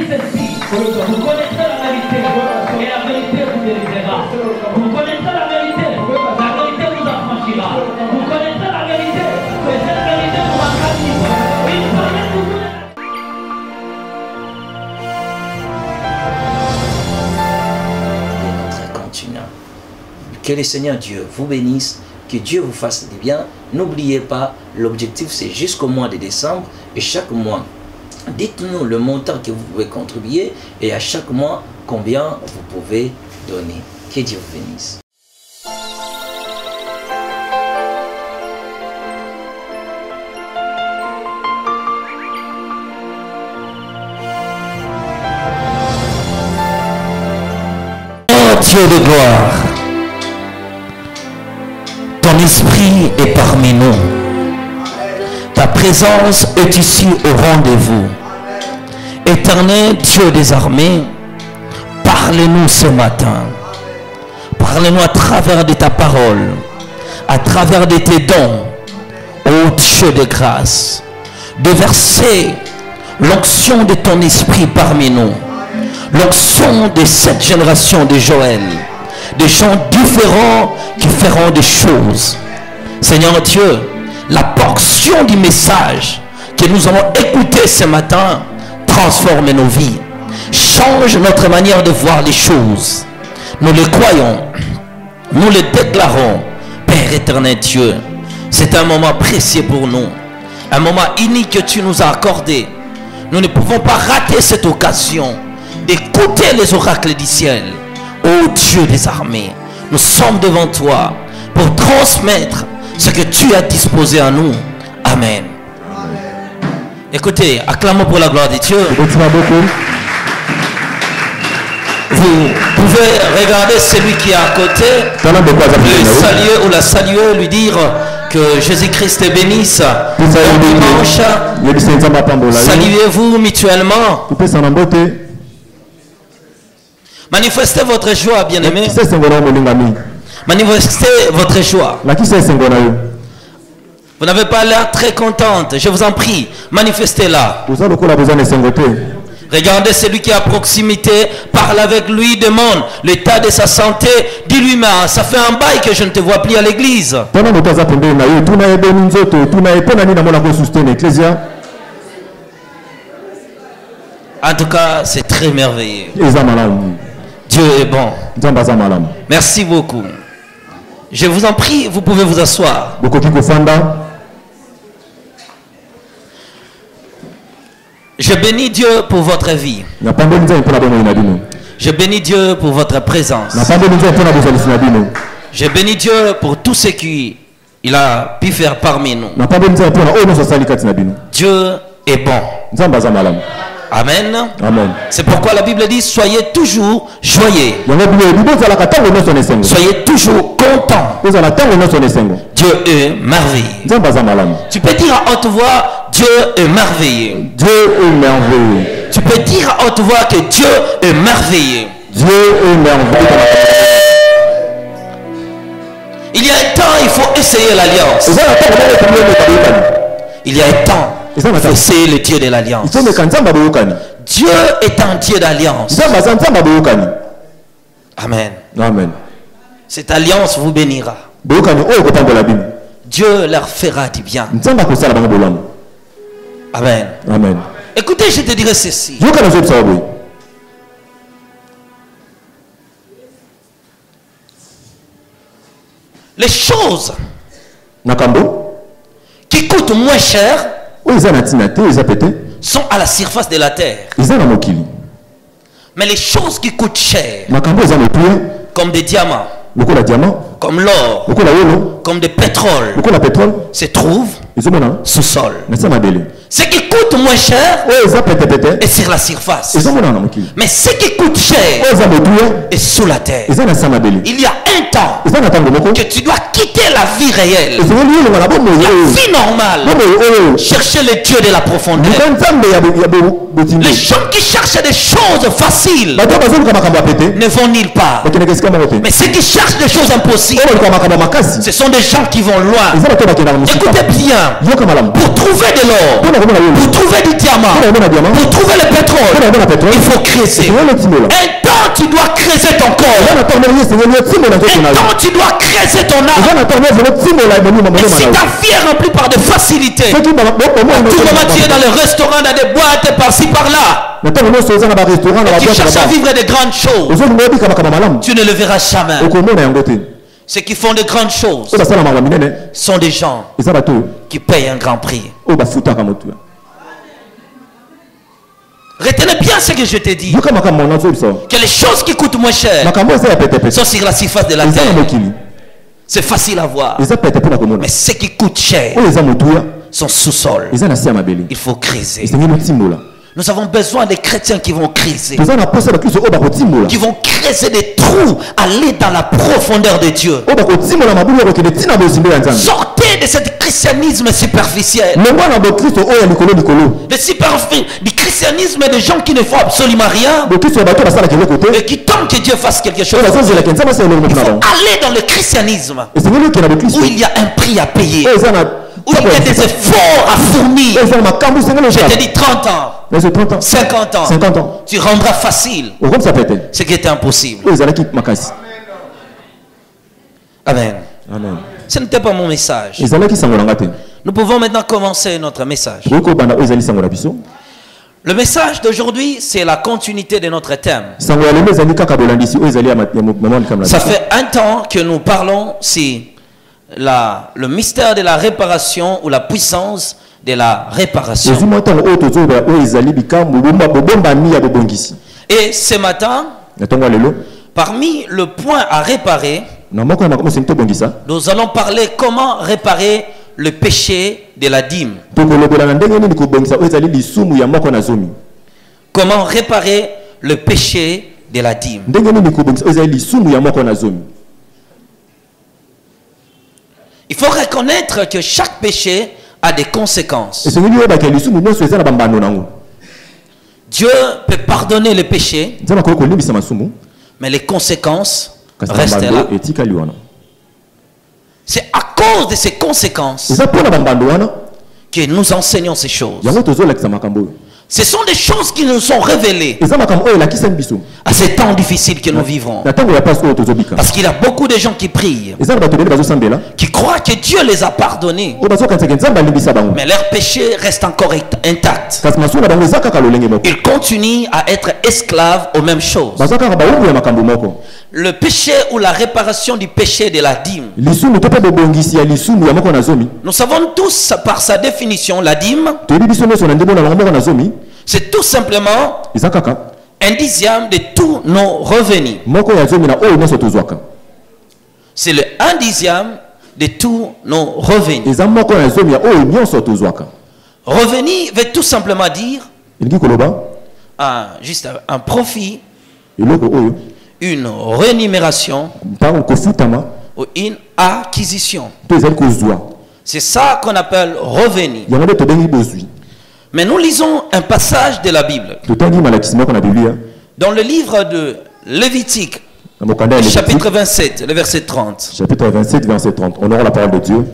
ceci, vous connaîtrez la vérité, et la vérité vous délivrera. Vous connaîtrez la vérité vous affranchira. Vous connaîtrez la vérité, et cette vérité vous rendra libre. Il fallait toujours... Que le Seigneur Dieu vous bénisse, que Dieu vous fasse du bien. N'oubliez pas, l'objectif c'est jusqu'au mois de décembre et chaque mois, dites-nous le montant que vous pouvez contribuer et à chaque mois, combien vous pouvez donner. Que Dieu vous bénisse. Oh Dieu de gloire, ton esprit est parmi nous. Ta présence est ici au rendez-vous. Éternel Dieu des armées, parle-nous ce matin. Parle-nous à travers de ta parole, à travers de tes dons, ô Dieu de grâce, de verser l'onction de ton esprit parmi nous, l'onction de cette génération de Joël, des gens différents qui feront des choses. Seigneur Dieu, la portion du message que nous avons écouté ce matin transforme nos vies, change notre manière de voir les choses. Nous les croyons, nous les déclarons. Père éternel Dieu, c'est un moment précieux pour nous, un moment unique que tu nous as accordé. Nous ne pouvons pas rater cette occasion d'écouter les oracles du ciel. Ô Dieu des armées, nous sommes devant toi pour transmettre ce que tu as disposé à nous. Amen. Écoutez, acclamons pour la gloire de Dieu. Vous pouvez regarder celui qui est à côté, le saluer ou la saluer, lui dire que Jésus-Christ te bénisse. Bon dimanche. Saluez-vous mutuellement. Manifestez votre joie, bien-aimé. Manifestez votre joie. Vous n'avez pas l'air très contente. Je vous en prie, manifestez-la. Regardez celui qui est à proximité, parle avec lui, demande l'état de sa santé. Dis-lui, mais ça fait un bail que je ne te vois plus à l'église. En tout cas, c'est très merveilleux. Dieu est bon. Merci beaucoup. Je vous en prie, vous pouvez vous asseoir. Je bénis Dieu pour votre vie. Je bénis Dieu pour votre présence. Je bénis Dieu pour tout ce qu'il a pu faire parmi nous. Dieu est bon. Amen. Amen. C'est pourquoi la Bible dit soyez toujours joyeux. Soyez toujours contents. Dieu est merveilleux. Tu peux dire à haute voix, Dieu est merveilleux. Dieu est merveilleux. Tu peux dire à haute voix que Dieu est merveilleux. Dieu est merveilleux. Il y a un temps, il faut essayer l'alliance. Il y a un temps, il faut essayer le Dieu de l'alliance. Dieu est un Dieu d'alliance. Amen. Amen. Cette alliance vous bénira. Dieu leur fera du bien. Amen. Amen. Écoutez, je te dirai ceci. Les choses qui coûtent moins cher sont à la surface de la terre. Mais les choses qui coûtent cher, comme des diamants, comme l'or, comme des pétroles, se trouvent sous sol. Ce qui coûte moins cher est sur la surface. Mais ce qui coûte cher est sous la terre. Il y a un temps que tu dois quitter la vie réelle, la vie normale, chercher le Dieu de la profondeur. Les gens qui cherchent des choses faciles ne vont nulle part. Mais ceux qui cherchent des choses impossibles, ce sont des gens qui vont loin. Écoutez bien, pour trouver de l'or, pour trouver du diamant, pour trouver le pétrole, il faut creuser. Un temps tu dois creuser ton corps. Un temps tu dois creuser ton âme. Et si ta vie est remplie par de facilité, tout le moment tu es dans les restaurants, dans des boîtes, par-ci par-là, et tu cherches à vivre de grandes choses, tu ne le verras jamais. Ceux qui font de grandes choses sont des gens qui payent un grand prix. Retenez bien ce que je te dis. Que les choses qui coûtent moins cher sont sur la surface de la terre. C'est facile à voir. Mais ce qui coûte cher sont sous-sol. Il faut creuser. Nous avons besoin des chrétiens qui vont creuser. Qui vont creuser des trous, aller dans la profondeur de Dieu. Sortez de ce christianisme superficiel. Du christianisme des gens qui ne font absolument rien. Et qui tentent que Dieu fasse quelque chose. Il faut aller dans le christianisme où il y a un prix à payer. Où il y a des efforts à fournir. Je te dis 30 ans, 50 ans, tu rendras facile ce qui était impossible. Amen. Ce n'était pas mon message. Nous pouvons maintenant commencer notre message. Le message d'aujourd'hui, c'est la continuité de notre thème. Ça fait un temps que nous parlons si le mystère de la réparation ou la puissance de la réparation. Et ce matin, parmi le point à réparer, nous allons parler comment réparer le péché de la dîme. Comment réparer le péché de la dîme. Il faut reconnaître que chaque péché a des conséquences. Dieu peut pardonner le péché, mais les conséquences restent là. C'est à cause de ces conséquences que nous enseignons ces choses. Ce sont des choses qui nous sont révélées à ces temps difficiles que nous vivons. Parce qu'il y a beaucoup de gens qui prient, qui croient que Dieu les a pardonnés, mais leur péché reste encore intact. Ils continuent à être esclaves aux mêmes choses. Le péché ou la réparation du péché de la dîme. Nous savons tous par sa définition, la dîme, c'est tout simplement un dixième de tous nos revenus. C'est le 1/10 de tous nos revenus. Revenu veut tout simplement dire juste un profit, une rémunération ou une acquisition. C'est ça qu'on appelle revenu. Mais nous lisons un passage de la Bible. Dans le livre de Lévitique, chapitre 27, le verset 30. Chapitre 27, verset 30. On aura la parole de Dieu.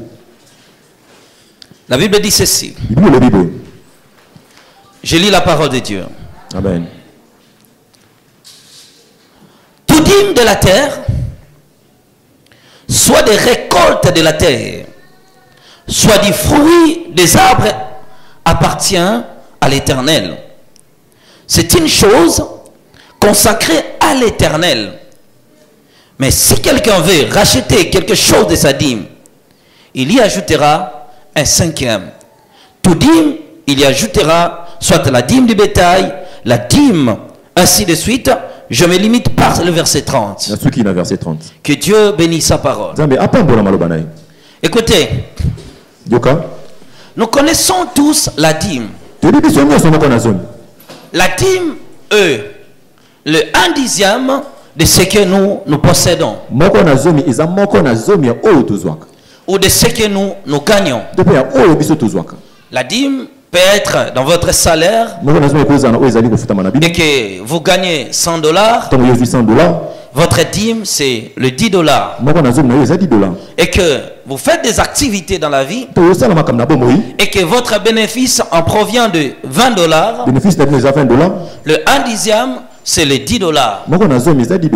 La Bible dit ceci. Je lis la parole de Dieu. Amen. Tout dîme de la terre, soit des récoltes de la terre, soit du fruit des arbres, appartient à l'Éternel. C'est une chose consacrée à l'Éternel. Mais si quelqu'un veut racheter quelque chose de sa dîme, il y ajoutera un 5e. Tout dîme, il y ajoutera soit la dîme du bétail, la dîme, ainsi de suite. Je me limite par le verset 30. Que Dieu bénisse sa parole. Écoutez, nous connaissons tous la dîme. La dîme, le 1/10 de ce que nous possédons moko na zomi eza moko na zomi ya oyo tozwaka ou de ce que nous gagnons. depuis ya oyo biso tozwaka La dîme peut être dans votre salaire moko na zomi kozana oyo ezali kofutama na bino et que vous gagnez $100. ntango yo $100 Votre dîme, c'est le $10. moko na zomi na yo eza $10 Et que vous faites des activités dans la vie to yosala makambo na bomoi et que votre bénéfice en provient de $20. bénéfice na bino eza $20 Le 1/10, c'est les $10. moko na zomi eza $10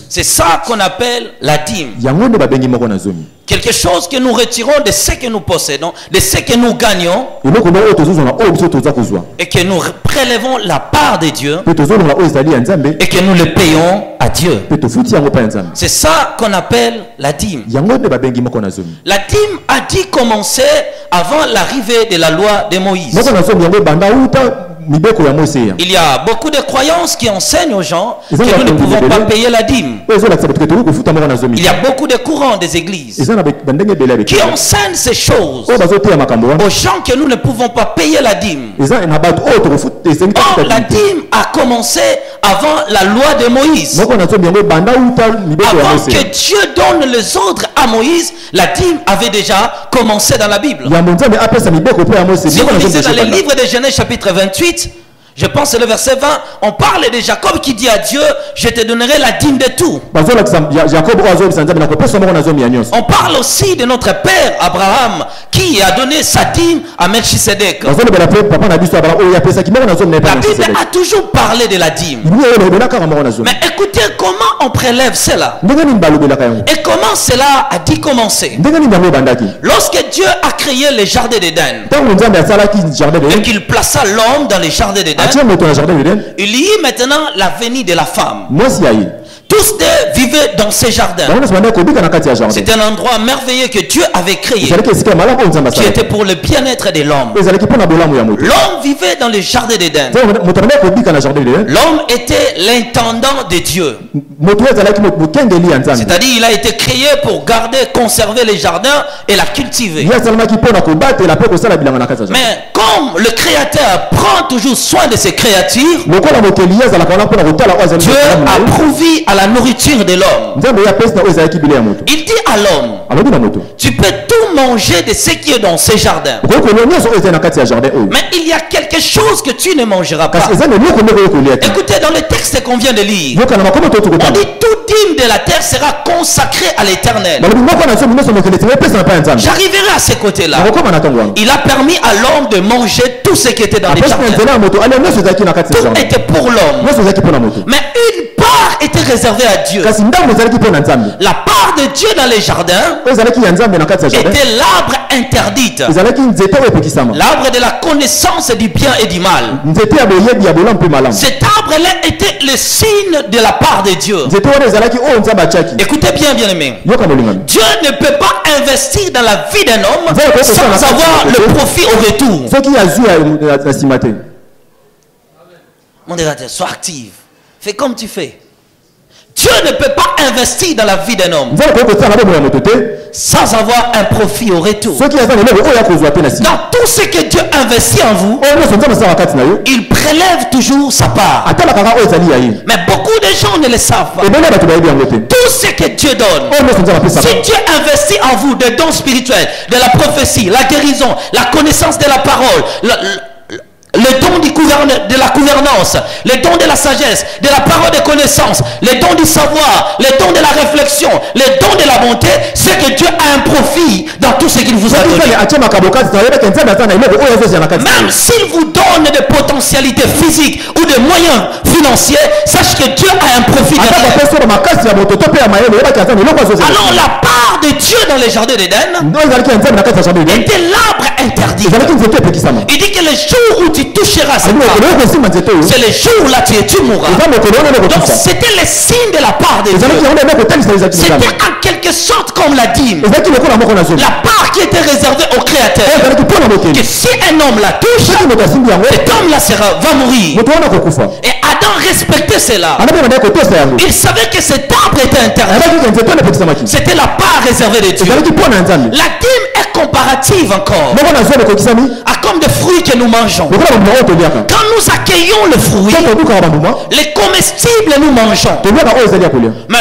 C'est ça qu'on appelle la dîme. yango nde babengi moko na zomi Quelque chose que nous retirons de ce que nous possédons, de ce que nous gagnons, eloko moko oyo tozozwa na oyo biso toza kozwa et que nous prélevons la part de Dieu mpe tozolonga oyo ezali ya nzambe et que nous le payons à Dieu. mpe tofuti yango mpa ya nzambe C'est ça qu'on appelle la dîme. yango nde babengi moko na zomi La dîme a dû commencer avant l'arrivée de la loi de Moïse. moko na zomi yango ebanda uta mibeko ya Mose ya Il y a beaucoup de croyances qui enseignent aux gens que Ils ont nous ne entendu pouvons des pas délais. payer la dîme. oyo ezolakisa bato ke tokoki kofuta moko na zomi Il y a beaucoup de courants des églises eza na bandenge ebele ya qui bekila enseignent ces choses oyo bazoteya makambo wana aux gens que nous ne pouvons pas payer la dîme. eza na bato oyo esengi Or, la dîme a commencé avant la loi de Moïse. moko na zomi yango ebanda uta mibeko ya Avant Mose que Dieu donne les ordres à Moïse, la dîme avait déjà commencé dans la Bible. yambo nzambe apesa mibeko mpe ya Mose Si moko vous na lisez dans zomi les livres de Genèse chapitre 28, je pense que c'est le verset 20, on parle de Jacob qui dit à Dieu, je te donnerai la dîme de tout. bazolakisa jacob oyo azolobisa nzambe nakopesa moko na zomi ya nyonso On parle aussi de notre père Abraham qui a donné sa dîme à Melchisedec. bazolobela mpe papa na biso abala oyo apesaki moko na zomi na La epa Bible a toujours parlé de la dîme. bible oyo elobela kaka moko na zomi Mais écoutez comment on prélève cela ndenge nini balobelaka yango et comment cela a dû commencer. ndenge nini yango ebandaki Lorsque Dieu a créé le jardin d'Éden ntango nzambe asalaki jardin et d'Eden qu'il plaça l'homme dans le jardin d'Éden, atie moto na jardin d'Eden il y eut maintenant la venue de la femme. mwasi ya ye Tous deux vivaient dans ces jardins. bango nyonso bandaki kobika na kati ya jardin C'est un endroit merveilleux que Dieu avait créé ezalaki esika ya malamu oyo nzambe qui asalaki était pour le bien-être de l'homme. ezalaki mpo na bolamu ya moto L'homme vivait dans le jardin d'Éden. moto andaki kobika na jardin d'Eden L'homme était l'intendant de Dieu. moto oyo ezalaki mokengeli ya nzambe C'est-à-dire il a été créé pour garder, conserver les jardins et la cultiver. ye asalamaki mpo na kobatela mpe kosala bilanga na kati ya jardin Mais comme le Créateur prend toujours soin de ses créatures, lokola mokeli ye azalaka wana mpo na kotala oyo azali Dieu malamu na a ye pourvu à la nourriture de l'homme. nzambe ye apesi na oyo ezalaki bile ya moto Il dit à l'homme, alobi na moto tu peux tout manger de ce qui est dans ces jardins. okoki kolia nyonso oyo ezali na kati ya jardin oyo Mais il y a quelque chose que tu ne mangeras pas. kasi eza na eloko moko oyo kolia te Écoutez, dans le texte qu'on vient de lire, yokana makomo to on tokotanga dit toute dîme de la terre sera consacrée à l'Éternel. balobi moko na somi nyonso mokili etinga epesa na pa ya nzambe J'arriverai à ce côté-là. nakokoma na ntango wana Il a permis à l'homme de manger tout ce qui était dans les apesi na jardins. nzela ya moto alia nyonso ezalaki na kati ya Tout jardin était pour l'homme. nyonso ezalaki mpo na moto Mais une part était réservée à Dieu. kasi ndambo ezalaki mpo na nzambe La part de Dieu dans les jardins oyo ezalaki ya nzambe na kati ya jardin était l'arbre interdite. ezalaki nzete oyo epekisama L'arbre de la connaissance du bien et du mal. nzete ya boyebi ya bolamu mpe malamu Cet arbre-là était le signe de la part de Dieu. nzete wana ezalaki oyo nzambe atiaki Écoutez bien, bien aimé. yoka molingami Dieu ne peut pas investir dans la vie d'un homme sans avoir le profit au retour. soki azwi na nsima te Mon dérateur, sois active. Fais comme tu fais. Dieu ne peut pas investir dans la vie d'un homme nzambe koki kosala bomoi ya moto te sans avoir un profit au retour. soki aza na eloko oyo akozwa te na nsima Dans tout ce que Dieu investit en vous, oyo nyonso nzambe asalaka kati na yo il prélève toujours sa part. atalaka kaka oyo ezali ya ye Mais beaucoup de gens ne le savent pas. ebele bato bayebi yango te Tout ce que Dieu donne, oyo nyonso nzambe apesaka si Dieu investit en vous des dons spirituels, de la prophétie, la guérison, la connaissance de la parole, le don de la gouvernance, le don de la sagesse, de la parole de connaissance, le don du savoir, le don de la réflexion, le don de la bonté, c'est que Dieu a un profit dans tout ce qu'il vous a donné. Même s'il vous donne des potentialités physiques ou des moyens financiers, sache que Dieu a un profit derrière. Alors la part de Dieu dans les jardins d'Éden était l'arbre interdit. Il dit que le jour où tu toucheras cette part, c'est le jour où là tu mourras. Donc c'était le signe de la part de Dieu. C'était en quelque sorte comme la dîme. La part qui était réservée au Créateur. Que si un homme la touche, cet homme-là va mourir. Et Adam respectait cela. Il savait que cet arbre était interdit. C'était la part réservée de Dieu. La dîme est comparative encore Moko na zo le kokisami. à comme des fruits que nous mangeons. Moko na mbongo to liaka. Quand nous accueillons le fruit, To to ka bambuma. les comestibles nous mangeons. To liaka o ezali akolia. Mais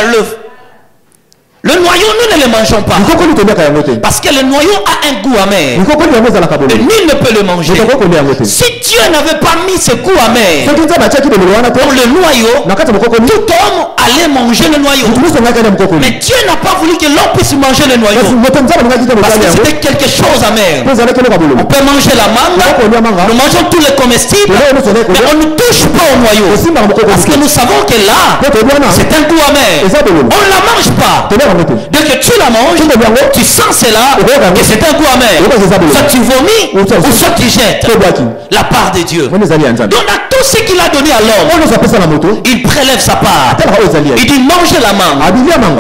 le noyau, nous ne le mangeons pas. Nikoko ni to liaka yango te. Parce que le noyau a un goût amer. Nikoko ni yango ezala ka Et bolo. nul ne peut le manger. Nikoko ni yango te. Si Dieu n'avait pas mis ce goût amer Soki nzaba chaki de wana te. dans le noyau, Na kati mokoko ni. tout homme allait manger le noyau. Mutu muso ngaka na mokoko ni. Mais Dieu n'a pas voulu que l'homme puisse manger le noyau. Kasi moto nzaba ngaki te Parce mokali que yango. c'était quelque chose amer. Pour zala kele ka bolo. On peut manger la mangue, nous mangeons tous les comestibles, mais on ne touche pas au noyau. Parce que nous savons que là, c'est un goût amer. On ne la mange pas. Dès que tu la manges, tu sens cela, que c'est un goût amer. Soit tu vomis, ou soit tu jettes la part de Dieu. Donc à tout ce qu'il a donné à l'homme, il prélève sa part. Il dit mangez la mangue,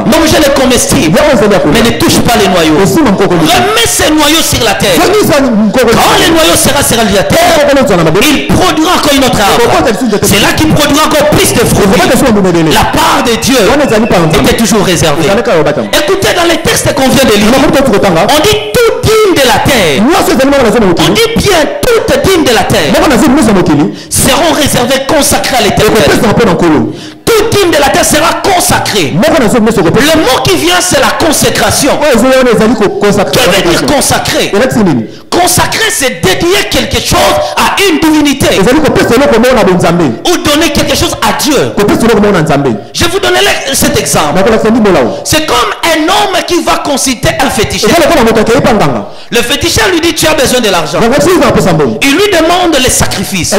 mangez les comestibles, mais ne touche pas les noyaux. Remets ces noyaux sur la terre. Quand les noyaux sera sur la terre, il produira encore une autre arbre. C'est là qu'il produira encore plus de fruits. La part de Dieu était toujours réservée. Écoutez, dans les textes qu'on vient de lire, on dit tout dîme de la terre. On dit bien toute dîme de la terre seront réservées, consacrées à l'Éternel. Toute dîme de la terre sera consacrée. Le mot qui vient, c'est la consécration. Que veut dire consacrer? Consacrer, c'est dédier quelque chose à une divinité. Ou donner quelque chose à Dieu. Je vous donnerai cet exemple. C'est comme un homme qui va consulter un féticheur. Le féticheur lui dit tu as besoin de l'argent. Il lui demande les sacrifices.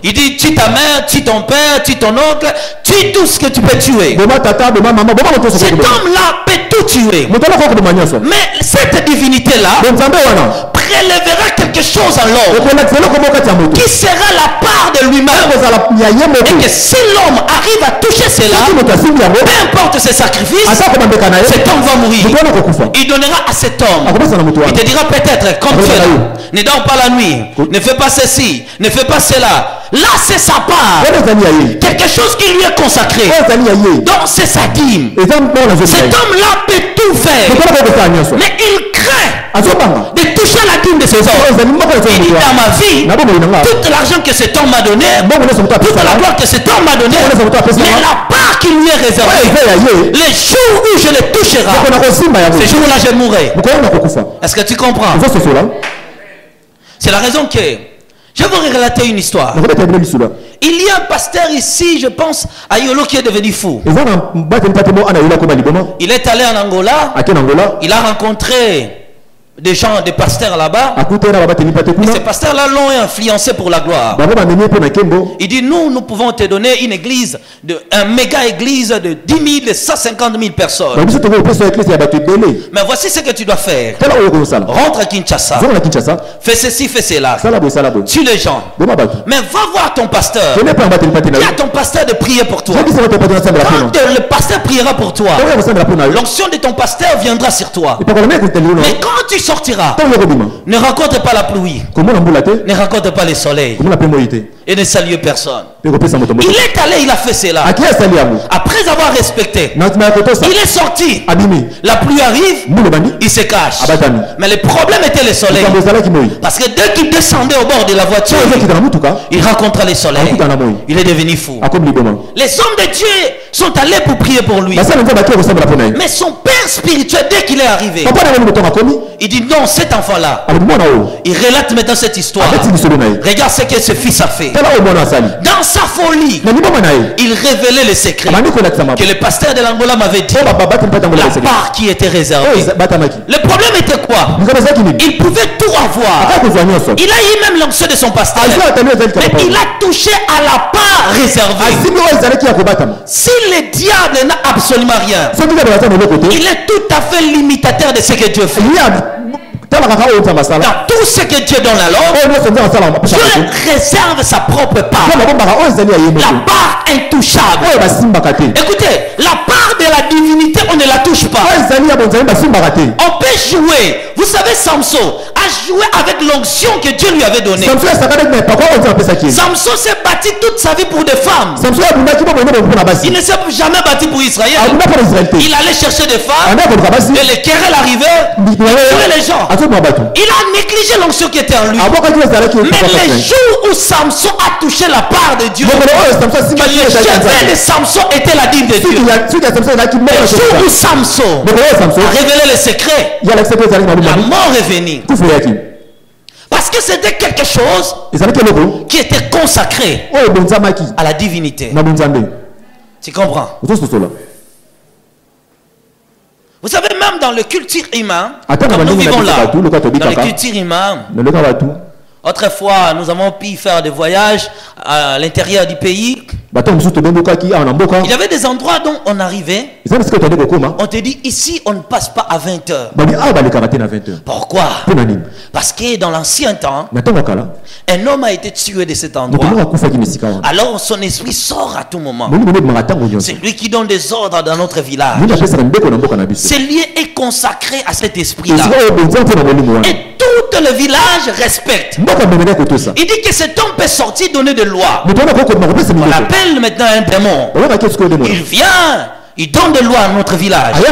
Il dit tue ta mère, tue ton père, tue ton oncle, tue tout ce que tu peux tuer. Cet homme-là peut tout tuer. Mais cette divinité-là prélèvera quelque chose en l'homme qui sera la part de lui-même. Et que si l'homme arrive à toucher cela, peu importe ses sacrifices, cet homme va mourir. Il donnera à cet homme. Il te dira peut-être, comme tu es là, ne dors pas la nuit, ne fais pas ceci, ne fais pas cela. Là, c'est sa part. Quelque chose qui lui est consacré. Donc, c'est sa dîme. Cet homme-là peut tout faire. Mais il craint de toucher la dîme de ces hommes. Il dit dans ma vie, tout l'argent que cet homme m'a donné, toute la gloire que cet homme m'a donné, mais la part qui lui est réservée, les jours où je le toucherai, ces jours-là, je mourrai. Est-ce que tu comprends? C'est la raison que je vais vous relater une histoire. Il y a un pasteur ici, je pense, à Yolo, qui est devenu fou. Il est allé en Angola. Il a rencontré des gens, des pasteurs là-bas. Et ces pasteurs-là l'ont influencé pour la gloire. Il dit, nous pouvons te donner une église, un méga église de 10 000, de 150 000 personnes. Mais voici ce que tu dois faire. Rentre à Kinshasa. Fais ceci, fais cela. Tue les gens. Mais va voir ton pasteur. Dis à ton pasteur de prier pour toi. Quand le pasteur priera pour toi, l'onction de ton pasteur viendra sur toi. Mais quand tu sortira, ne rencontre pas la pluie, ne rencontre pas le soleil et ne salue personne. Il est allé, il a fait cela. Après avoir respecté, il est sorti. La pluie arrive, il se cache. Mais le problème était le soleil. Parce que dès qu'il descendait au bord de la voiture, il rencontra le soleil. Il est devenu fou. Les hommes de Dieu sont allés pour prier pour lui. Mais son père spirituel, dès qu'il est arrivé, il dit non, cet enfant-là, il relate maintenant cette histoire. Regarde ce que ce fils a fait. Dans sa folie, il révélait le secret que le pasteur de l'Angola m'avait dit, la part qui était réservée. Le problème était quoi? Il pouvait tout avoir. Il a eu même l'onction de son pasteur, mais il a touché à la part réservée. Si le diable n'a absolument rien, il est tout à fait limitateur de ce que Dieu fait. Dans tout ce que Dieu donne à l'homme, Dieu réserve sa propre part. La part intouchable. Écoutez, la part de la divinité, on ne la touche pas. On peut jouer. Vous savez, Samson a joué avec l'onction que Dieu lui avait donnée. Samson Samson s'est bâti toute sa vie pour des femmes. Il ne s'est jamais bâti pour Israël. Il allait chercher des femmes et les querelles arrivaient, il tuait les gens. Il a négligé l'onction qui était en lui. Mais les jours où Samson a touché la part de Dieu, que le chevet de Samson était la dîme de Dieu. Le jour où Samson a révélé les secrets, la mort est venue. Parce que c'était quelque chose qui était consacré à la divinité. Tu comprends? Vous savez, même dans le culture humain, comme nous vivons là, dans le culture humain, autrefois, nous avons pu faire des voyages à l'intérieur du pays. Il y avait des endroits dont on arrivait. On te dit, ici, on ne passe pas à 20 heures. Pourquoi? Parce que dans l'ancien temps, un homme a été tué de cet endroit. Alors son esprit sort à tout moment. C'est lui qui donne des ordres dans notre village. Ce lieu est consacré à cet esprit-là. Et tout le village respecte. Il dit que cet homme peut sortir donner des lois. On l'appelle maintenant un démon. Il vient, il donne des lois à notre village. Mais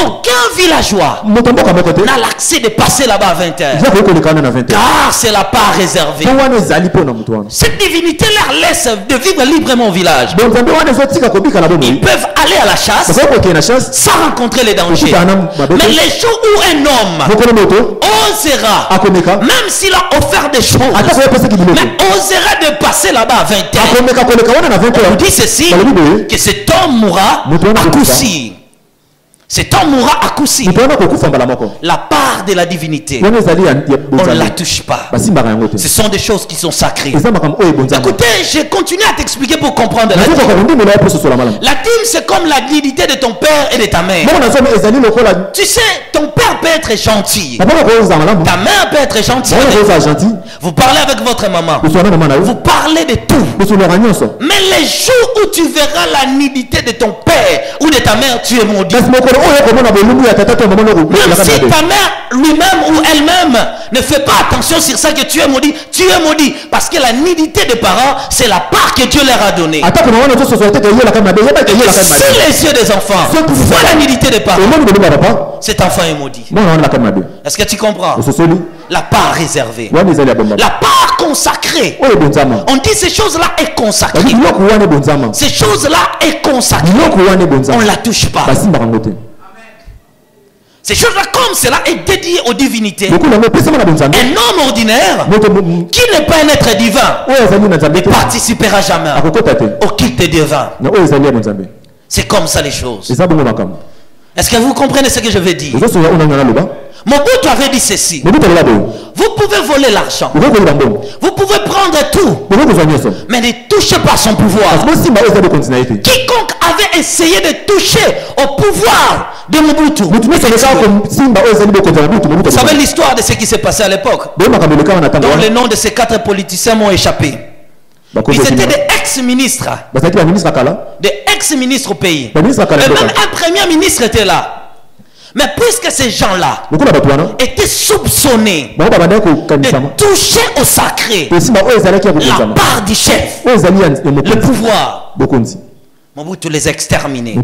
aucun villageois n'a l'accès de passer là-bas à 20 heures. Car c'est la part réservée. Cette divinité leur laisse de vivre librement au village. Ils peuvent aller à la chasse sans rencontrer les dangers. Mais les jours où un homme osera, même s'il a offert des choses, mais osera de passer là-bas à 20 heures, on dit ceci, que cet homme mourra à coup sûr. Cet homme mourra à coup sûr. La part de la divinité, on ne la touche pas. Ce sont des choses qui sont sacrées. Écoutez, je continue à t'expliquer pour comprendre la dîme. La dîme, c'est comme la dignité de ton père et de ta mère. Tu sais, ton père peut être gentil, ta mère peut être gentille. Vous parlez avec votre maman, vous parlez de tout. Mais les jours où tu verras la nudité de ton père ou de ta mère, tu es maudit. Même si ta mère lui-même ou elle-même ne fait pas attention sur ça, que tu es maudit, parce que la nudité des parents, c'est la part que Dieu leur a donnée. Si les yeux des enfants voient la nudité des parents, cet enfant est maudit. Est-ce que tu comprends? La part réservée, la part consacrée. On dit ces choses-là est consacrée. Ces choses-là est consacrée. On ne la touche pas. Ces choses-là, comme cela est dédié aux divinités, un homme ordinaire qui n'est pas un être divin ne participera jamais au culte divin. C'est comme ça les choses. Est-ce que vous comprenez ce que je veux dire? Mobutu avait dit ceci: vous pouvez voler l'argent, vous pouvez prendre tout, mais ne touchez pas son pouvoir. Quiconque avait essayé de toucher au pouvoir de Mobutu, vous savez l'histoire de ce qui s'est passé à l'époque, dont les noms de ces 4 politiciens m'ont échappé. Ils étaient des ex-ministres, des ex-ministres au pays, et même un premier ministre était là. Mais puisque ces gens-là étaient soupçonnés de toucher au sacré, la part du chef, le pouvoir, Mobutu les exterminait.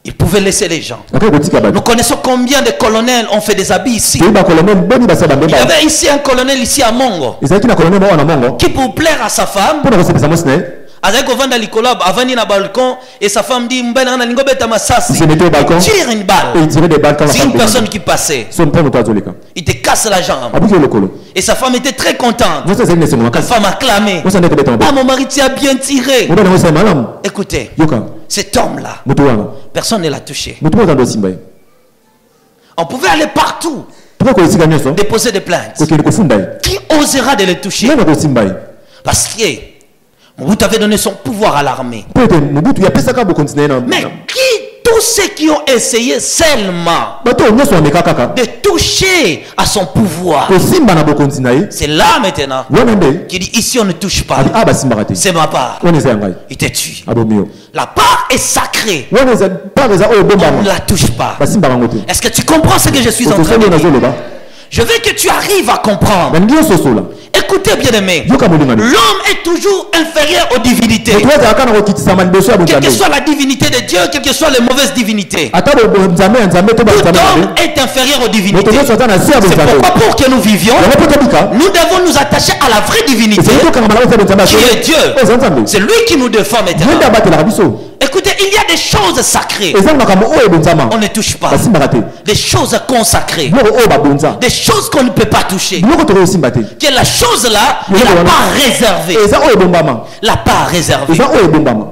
Ils pouvaient laisser les gens. Nous connaissons combien de colonels ont fait des habits ici. Il y avait ici un colonel ici à Mongo qui, pour plaire à sa femme, avec Ovanda Likolab, Avani na balcon, et sa femme dit Mbena na lingo beta masasi. Il tire une balle. C'est une personne qui passait. Il te casse la jambe. Et sa femme était très contente. La femme a clamé: ah, mon mari t'a bien tiré. Écoutez, cet homme-là, personne ne l'a touché. On pouvait aller partout, déposer des plaintes. Qui osera de les toucher? Parce que Mobutu avait donné son pouvoir à l'armée. Mais qui, tous ceux qui ont essayé seulement de toucher à son pouvoir, c'est là maintenant qui dit: ici on ne touche pas, c'est ma part. Il te tue. La part est sacrée, wana eza part eza oyo on ne bombama la touche pas. basimba bango te Est-ce que tu comprends ce que je suis en train de okosoni dire? nazoloba Je veux que tu arrives à comprendre. balingi ososola Écoutez bien aimé, yoka molinga ni l'homme est toujours inférieur aux divinités. moto azalaka na kokitisama liboso ya Quelle bonzambe que soit la divinité de Dieu, quelles que soient les mauvaises divinités, ata bonzambe ya nzambe to tout banzambe homme mabe est inférieur aux moto divinités. nyonso aza na se ya C'est bonzambe pourquoi pour que nous vivions, yango mpo tobika nous devons nous attacher à la vraie divinité ezali tokanga malamu ya bonzambe qui est Dieu. oyo eza nzambe C'est lui qui nous défend ye nde maintenant. abatelaka biso Écoutez, il y a des choses sacrées, eza makambo oyo ebonzama on ne touche pas. basimbaka te Des choses consacrées, biloko oyo babonza des choses qu'on ne peut pas toucher. biloko tokoyosimba te Que la chose là est la part réservée. eza oyo ebombama La part réservée. eza oyo ebombama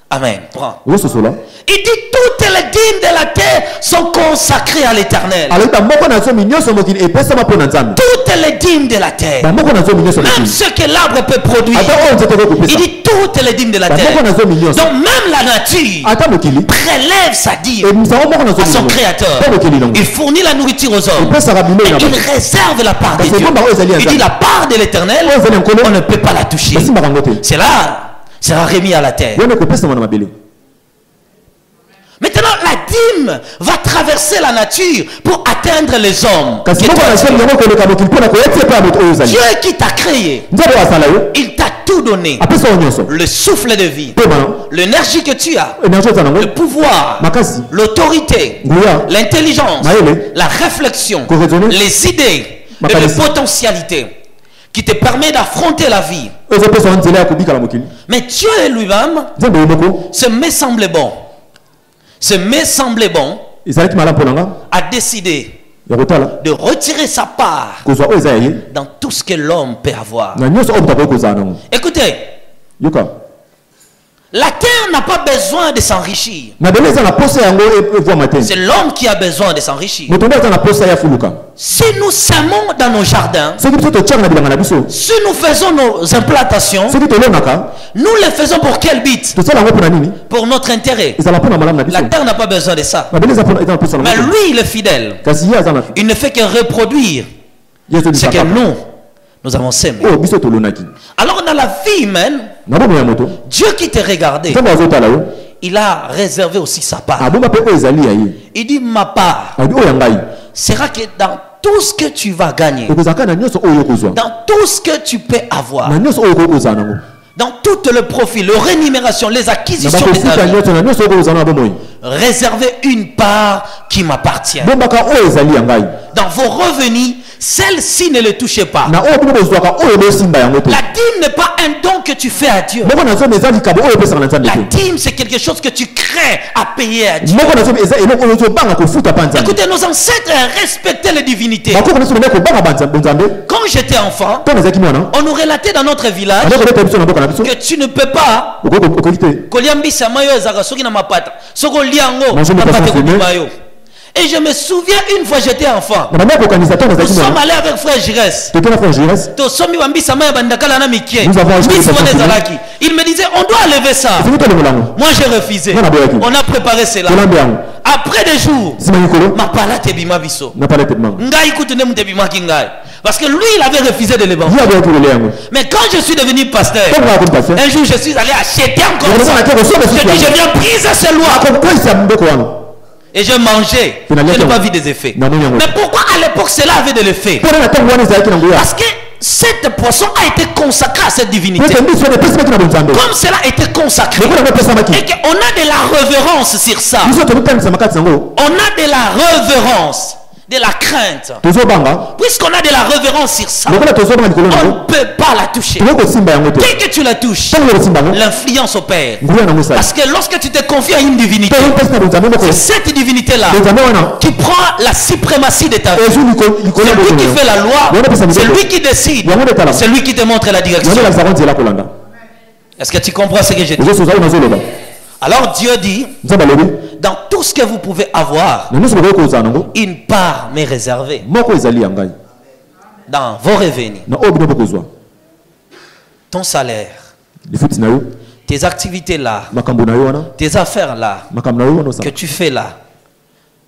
Amen. Prends. ozososola Il dit toutes les dîmes de la terre sont consacrées à l'éternel. alobi moko na zomi nyonso mokili epesama mpo na nzambe Toutes les dîmes de la terre. bamoko na zomi nyonso Même mokili ce que l'arbre peut produire. ata oyo nzete Il kokopesa dit toutes les dîmes de la terre. bamoko na zomi nyonso Donc même la nature ata mokili prélève sa dîme ebisango moko na à son zomi créateur. mpo mokili nango Il fournit la nourriture aux hommes. epesaka bilei Et na il bato réserve la part de Parce que Dieu. bon, bah, ouais, Il dit la part de l'éternel, oyo ezali nkolo on ne peut pas la toucher. basimbaka yango te C'est là, sera remis à la terre. wana ekopesama na mabele Maintenant, la dîme va traverser la nature pour atteindre les hommes. kasi Que moko toi na tu es. zomi yango koleka mokili mpo na koyetie mpo ya moto oyo ozali Dieu qui t'a créé, nzambe oyo asala yo il t'a tout donné. apesa oyo nyonso Le souffle de vie, mpo bana l'énergie que tu as, énergie eza nango le pouvoir, makasi l'autorité, nguya l'intelligence, Maëlle. la réflexion, Corraisonner. les idées et Makalisi. les potentialités qui te permettent d'affronter la vie. oyo ezopesa wa nzela ya kobikala mokili Mais Dieu lui-même, nzambe ye moko ce me semblait bon. Ce me semblait bon ezalaki malamu mpo na nga a décidé ya kotala de retirer sa part kozwa oyo eza ya ye dans tout ce que l'homme peut avoir. na nyonso oyo moto akoki kozala nango Écoutez, yoka la terre n'a pas besoin de s'enrichir. mabele eza na posa yango evwama te C'est l'homme qui a besoin de s'enrichir. moto nde aza na posa ya fuluka Si nous semons dans nos jardins, soki biso totyaka na bilanga na biso si nous faisons nos implantations, soki tolonaka nous les faisons pour quel but? tosala yango mpo na nini Pour notre intérêt. ezala mpo na malamu na biso La terre n'a pas besoin de ça. mabele eza na posa Mais nango lui, il est fidèle. kasi ye aza na Il ne fait que reproduire ye ce que ezolisaka nous avons semé. oyo biso tolonaki Alors dans la vie humaine, na bomo ya moto Dieu qui te regardait, nzambe azotala yo il a réservé aussi sa part. abomba mpe oyo ezali ya ye Il dit ma part alobi oyo ya ngai sera que dans tout ce que tu vas gagner, ekozalaka na nyonso oyo okozwa dans tout ce que tu peux avoir, na nyonso oyo okoki kozala nango dans tout le profit, le rémunération, les na acquisitions de ta bakofuta vie, nyonso na nyonso oyo kozala na bomoi réservez une part qui m'appartient. bombaka oyo ezali ya ngai Dans vos revenus, celle-ci ne le touchez pas. na oyo bino bozwaka oyo bosimba yango te La dîme n'est pas un don que tu fais à Dieu. moko na zomi eza likabo oyo opesaka na nzambe La te dîme, c'est quelque chose que tu crains à payer à Dieu. moko na zomi eza eloko oyo ozobanga kofuta mpa nzambe Écoutez, nos ancêtres respectaient les divinités. bakoko nyonso bamai kobanga bonzambe Quand j'étais enfant, ntango ezalaki mwana on nous relatait dans notre village ande koleta biso na mboka na biso que tu ne peux pas okoki te kolia mbisi ya mayo ezalaka soki na mapata soki olia yango Manger le mapata poisson fumé. ekobima yo. Et je me souviens une fois j'étais enfant, na bamai kokanisa ntango nous ezalaki sommes mwana allés avec frère Jires, toke na frère jires tosomi bambisi ya mayo ya bandakala na mikie Nous avons acheté mbisi le wana poisson fumé. ezalaki. Il me disait on doit lever ça. soki tolemela yango Moi j'ai refusé. Mwana boyaki. On a préparé cela. tolambe yango Après des jours, nsima mikolo mapala tebima biso. na palete manga Ngai kutu ne mutebimaki ngai. Parce que lui il avait refusé de le vendre. ye aboyaki kolia yango Mais quand je suis devenu pasteur, ntango kaka kompase un jour je suis allé acheter encore ça. okonaka kosomba Je suki dis je yango viens briser ces lois. akokwisa mboko wana Et j'ai mangé. Je n'ai pas vu des effets. Na moni yango. Mais pourquoi à l'époque cela avait de l'effet? mpo na ntango wana ezalaki na nguya Parce que cette poisson a été consacrée à cette po divinité. ete mbisi wana epesamaki na bonzambe Comme cela a été consacré. lokola yango epesamaki Et qu'on a de la révérence sur ça. biso tokotangisa makati yango On a de la révérence, de la crainte. tozobanga Puisqu'on a de la révérence sur ça, lokola tozobanga likolo on nango ne peut pas la toucher. tokoki kosimba yango te Dès que tu la touches, ntango yokosimba yango l'influence opère. nguya nango esali Parce que lorsque tu te confies à une divinité, mpe opesi na bonzambe moko c'est cette divinité-là bonzambe wana qui prend la suprématie de ta vie. ezwi likolo ya C'est lui qui bokono fait la loi, Yango pesa c'est mibeko. lui qui décide, Yango nde tala. c'est lui qui te montre la direction. yango elakisaka nzela kolanda Est-ce que tu comprends ce que je dis? ezosoza oyo nazoloba Alors Dieu dit, nzambe alobi dans tout ce que vous pouvez avoir, na nyonso bokoki kozala nango une part m'est réservée moko ezali ya ngai dans vos revenus, na oyo bino bokozwa ton salaire, lifuti na yo tes activités là, makambo na yo wana tes affaires là, makambo na yo wana que osala tu fais là.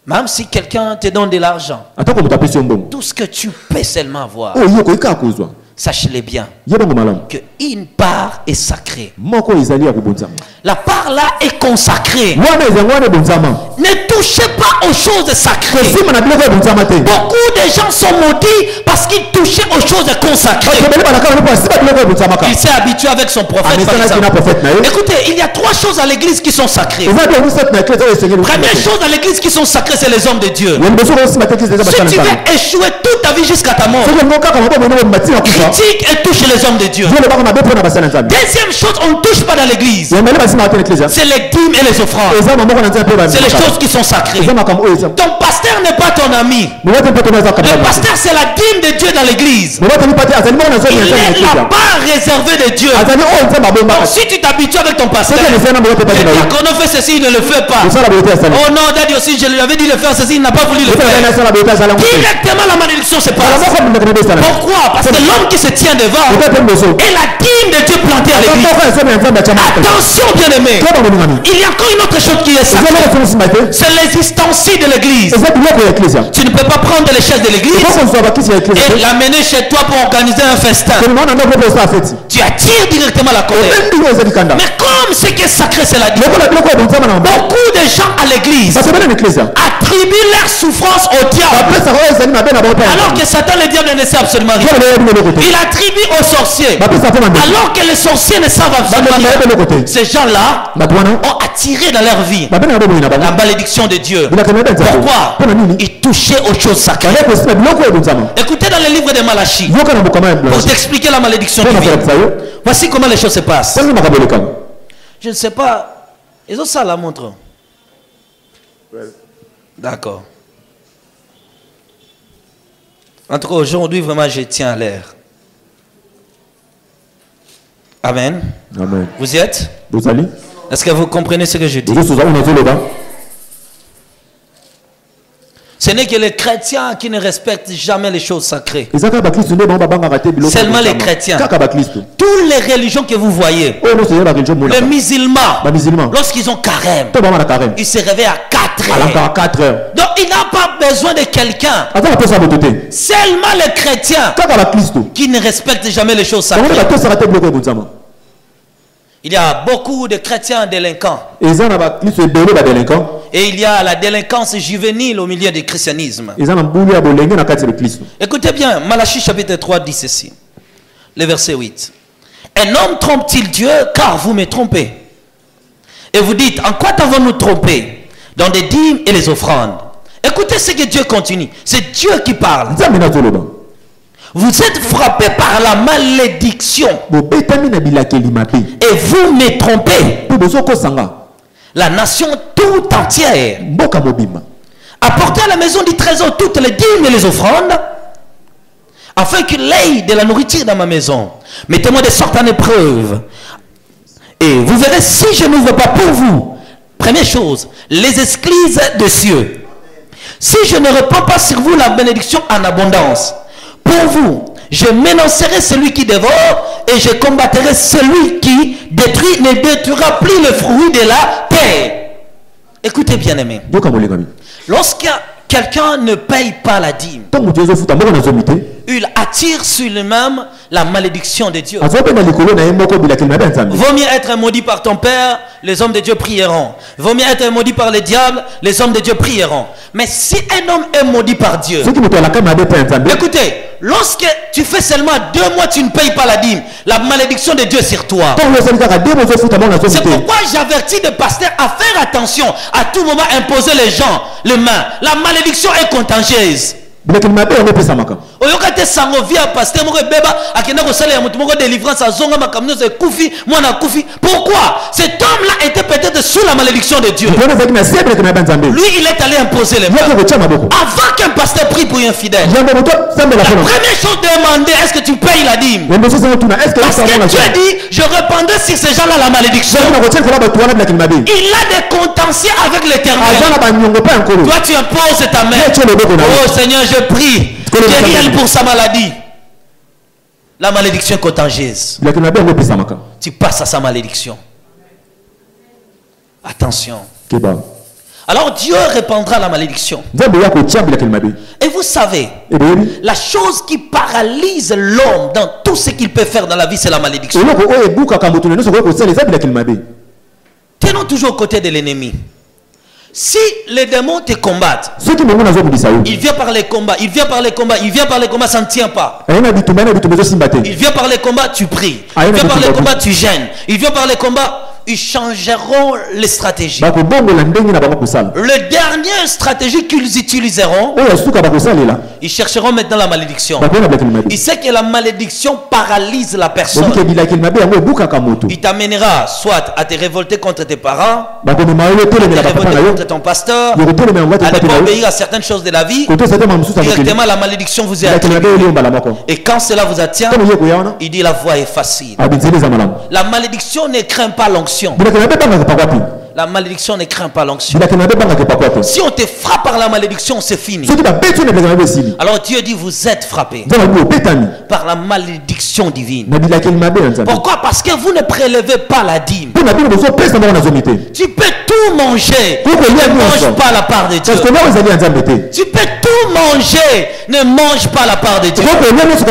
Même si quelqu'un te donne de l'argent, atako moto apesi yo mbongo tout ce que tu peux seulement avoir, oyo yo okoki kaka kozwa sache-le bien, ye bongo malamu que une part est sacrée. moko ezali ya kobonzama La part là est consacrée. wana ezangwana bonzama Ne touchez pas aux choses sacrées. sima na biloko bonzama te Beaucoup de gens sont maudits parce qu'ils touchaient aux choses consacrées. bakobele balaka na sima biloko bonzama ka Il s'est habitué avec son prophète. Par amesana kina exemple. prophète na ye Écoutez, il y a 3 choses à l'église qui sont sacrées. eza de uset na église oyo sengeli Première chose à l'église qui sont sacrées, c'est les hommes de Dieu. yembe so ko sima église eza Si bakana tu sana veux échouer toute ta vie jusqu'à ta mort, soko ngo kaka mabo mona matina kufa critique et touche les hommes de Dieu. Dieu le baka mabe pona basana nzambe Deuxième chose, on ne touche pas dans l'église. yembe basima ta église C'est les dîmes et les offrandes. eza mamoko na nzambe ba C'est les choses qui sont sacrées. eza makam oyo eza Ton pasteur n'est pas ton ami. mwana te poto na za Le kabila pasteur, c'est la dîme de Dieu dans l'église. mwana te pati azali mona nzambe Il nzambe est église la part réservée de Dieu. azali oyo nzambe abomba Donc si tu t'habitues avec ton pasteur, soko ne sana mwana te pati et na dire qu'on fait ceci, il ne le fait pas. osala bote asali Oh non, Daddy aussi, je lui avais dit de faire ceci, il n'a pas voulu le osala na faire. sala bote asala ngo Directement, la malédiction se ala passe. moko mna kana besala Pourquoi? Parce que l'homme qui se tient devant ota pe mboso est la dîme de Dieu plantée à l'église. ata ko nzambe nzambe chama Attention, bien-aimé. ko ba ngomani Il y a encore une autre chose qui est eza sacrée. loko tunu simate C'est les ustensiles de l'église. eza biloko ya église Tu ne peux pas prendre les chaises de l'église ko ko zwa bakisi ya église et l'amener chez toi pour organiser un festin. ko mona ndo ko sa feti Tu attires directement la colère. ndio eza dikanda Mais comme ce qui est sacré, c'est la dîme. loko la biloko ya nzambe na mbo Beaucoup de gens à l'église parce que bana église attribuent leur souffrance au diable. bapesa ko ezali na bena bota Alors que Satan, le diable, ne sait absolument rien. ko le biloko te Il attribue aux sorciers. bapesa ko mande Alors que les sorciers ne savent absolument bana rien. na biloko te Ces gens-là batwana ont attiré dans leur vie babena na bomo ina la bana malédiction de Dieu. bila kana benza Pourquoi? pona nini Ils touchaient aux choses sacrées. kana ko sima biloko ya nzambe Écoutez dans le livre de Malachie, yoka na bokama ya pour blanche t'expliquer la malédiction pona divine. kwa tsayo Voici comment les choses se passent. pona makaboleka Je ne sais pas. Ils ont ça la montre. D'accord. En tout cas, aujourd'hui, vraiment, je tiens à l'air. Amen. amen Vous y êtes? bozali Est-ce que vous comprenez ce que je dis? bozo za unazo loba Ce n'est que les chrétiens qui ne respectent jamais les choses sacrées. ezaka ba kristo nde ba banga raté biloko Seulement les chrétiens. kaka ba kristo Toutes les religions que vous voyez, oyo no seyeba religion mona les musulmans, ba musulman lorsqu'ils ont carême, to ba mana carême ils se réveillent à 4 alaka heures. à 4 heures Donc il n'a pas besoin de quelqu'un. azaka to sa botote Seulement les chrétiens kaka ba kristo qui ne respectent jamais les choses bango sacrées. ba to sa raté biloko bonzama Il y a beaucoup de chrétiens délinquants. eza na ba kristo ebele ba délinquant Et il y a la délinquance juvénile au milieu du christianisme. eza na mbulu ya bolenge na kati ya kristo Écoutez bien, Malachie chapitre 3 dit ceci. Le verset 8. Un homme trompe-t-il Dieu car vous me trompez? Et vous dites, en quoi t'avons-nous trompé? Dans des dîmes et les offrandes. Écoutez ce que Dieu continue. C'est Dieu qui parle. nzambe na zoloba Vous êtes frappés par la malédiction bobetami na bilakeli mabe et vous me trompez. mpe bozokosanga La nation tout entière. mboka mobimba Apportez à la maison du trésor toutes les dîmes et les offrandes, afin qu'il ait de la nourriture dans ma maison. Mettez-moi de sorte en épreuve. Et vous verrez si je n'ouvre pas pour vous. Première chose, les esclises des cieux. Si je ne répands pas sur vous la bénédiction en abondance, pour vous, je m'énoncerai celui qui dévore et je combattrai celui qui détruit, ne détruira plus le fruit de la terre. Écoutez bien aimé. yoka molengami Lorsque quelqu'un ne paye pas la dîme, ntango moto ezofuta moko nazomi te il attire sur lui-même la malédiction de Dieu. azopenda likolo na ye moko bilakeli mabe ya nzambe Vaut mieux être maudit par ton père, les hommes de Dieu prieront. Vaut mieux être maudit par le diable, les hommes de Dieu prieront. Mais si un homme est maudit par Dieu, soki moto alaka mabe mpe ya nzambe écoutez, lorsque tu fais seulement 2 mois, tu ne payes pas la dîme, la malédiction de Dieu sur toi. ntango osali kaka de bozofuta moko nazomi C'est te pourquoi j'avertis des pasteurs à faire attention à tout moment imposer les gens les mains. La malédiction est contagieuse. bilakeli mabe yango epesamaka Oyoka te sango via pasteur moko beba akenda ko sala ya mutu moko délivrance azonga makamno ze kufi mwana kufi. Pourquoi? Cet homme-là était peut-être sous la malédiction de Dieu. moto wana ezalaki na se bilakeli mabe ya nzambe Lui, il est allé imposer les mains. yoki kotia maboko Avant qu'un pasteur prie pour un fidèle, yango moto sambela la mpona première chose demander, est-ce que tu payes la dîme? yango mosusu ezotuna estce Parce que Dieu dit, je répandrai sur ces gens-là la malédiction. na kotia likolo bato wana bilakeli mabe Il a des contentieux avec aza l'Éternel. na banyongo mpe ya nkolo Toi, tu imposes ta main. ye tie loboko na ye Oh Seigneur, je prie. Guéris-elle pour sa maladie. La malédiction contagieuse. bilakeli mabe yango epesamaka Tu passes à sa malédiction. Attention. keba Alors Dieu répandra la malédiction. nzambe ya kotia bilakeli mabe Et vous savez, eboyebi la chose qui paralyse l'homme dans tout ce qu'il peut faire dans la vie, c'est la malédiction. eloko oyo ebukaka moto na nyonso koki kosala eza bilakeli mabe Prenons toujours aux côtés de l'ennemi. Si les démons te combattent, il vient par les combats, il vient par les combats, il vient par les combats, ça ne tient pas. Il vient par les combats, tu pries. Il vient par les combats, tu gênes. Il vient par les combats, ils changeront les stratégies. Le dernier stratégie qu'ils utiliseront, ils chercheront maintenant la malédiction. Il sait que la malédiction paralyse la personne. Il t'amènera soit à te révolter contre tes parents, à te révolter contre ton pasteur, à ne pas obéir à certaines choses de la vie. Directement la malédiction vous est attribuée. Et quand cela vous attient, il dit la voie est facile. La malédiction ne craint pas l'onction. La malédiction ne craint pas l'onction. Si on te frappe par la malédiction, c'est fini. Alors Dieu dit, vous êtes frappés par la malédiction divine. Pourquoi? Parce que vous ne prélevez pas la dîme. Tu peux tout manger, ne mange pas la part de Dieu. Tu peux tout manger, ne mange pas la part de Dieu. Ce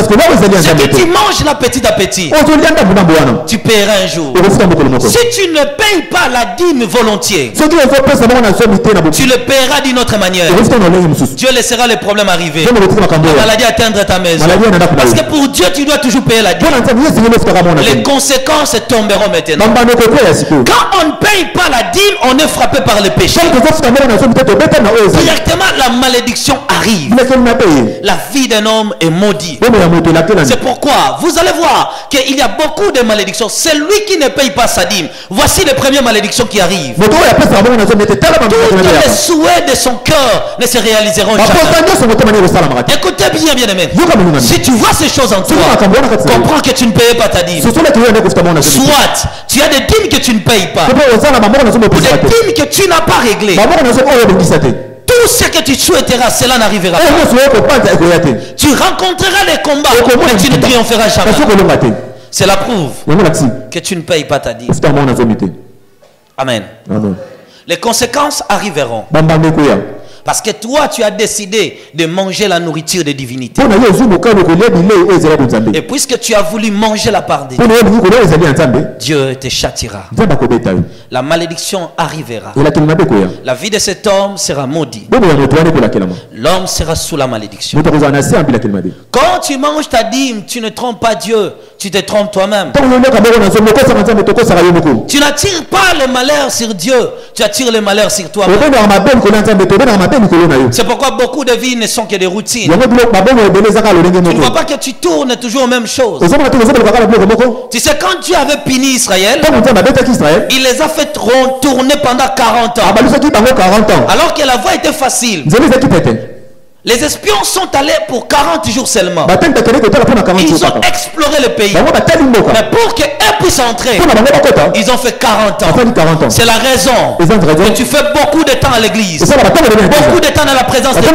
que tu manges là petit à petit, tu paieras un jour. Si tu ne payes pas la dîme volontiers, tu le paieras d'une autre manière. Dieu laissera les problèmes arriver, la maladie atteindre ta maison. Parce que pour Dieu tu dois toujours payer la dîme. Les conséquences tomberont maintenant. Quand on ne paye pas la dîme, on est frappé par le péché. Directement la malédiction arrive. La vie d'un homme est maudite. C'est pourquoi vous allez voir qu'il y a beaucoup de malédictions. C'est lui qui ne paye pas sa dîme. Voici les premières malédictions qui arrivent. Tous les souhaits de son cœur ne se réaliseront jamais. Écoutez bien, bien aimé. Si tu vois ces choses en toi, comprends que tu ne payes pas ta dîme. Soit tu as des dîmes que tu ne payes pas, ou des dîmes que tu n'as pas réglées. Tout ce que tu souhaiteras, cela n'arrivera pas. Tu rencontreras des combats, mais tu ne triompheras jamais. Cela prouve que tu ne payes pas ta dîme. Amen. Les conséquences arriveront. Parce que toi, tu as décidé de manger la nourriture des divinités. Et puisque tu as voulu manger la part de Dieu, Dieu te châtira. La malédiction arrivera. La vie de cet homme sera maudite. L'homme sera sous la malédiction. Quand tu manges ta dîme, tu ne trompes pas Dieu, tu te trompes toi-même. Tu n'attires pas le malheur sur Dieu, tu attires le malheur sur toi-même. C'est pourquoi beaucoup de vies ne sont que des routines. Tu ne vois pas que tu tournes toujours aux mêmes choses. Tu sais, quand Dieu avait puni Israël, il les a fait tourner pendant 40 ans. Alors que la voie était facile. Les espions sont allés pour 40 jours seulement. Ils ont exploré le pays. Mais pour qu'eux puissent entrer, ils ont fait 40 ans. C'est la raison que tu fais beaucoup de temps à l'église, beaucoup de temps dans la présence de Dieu.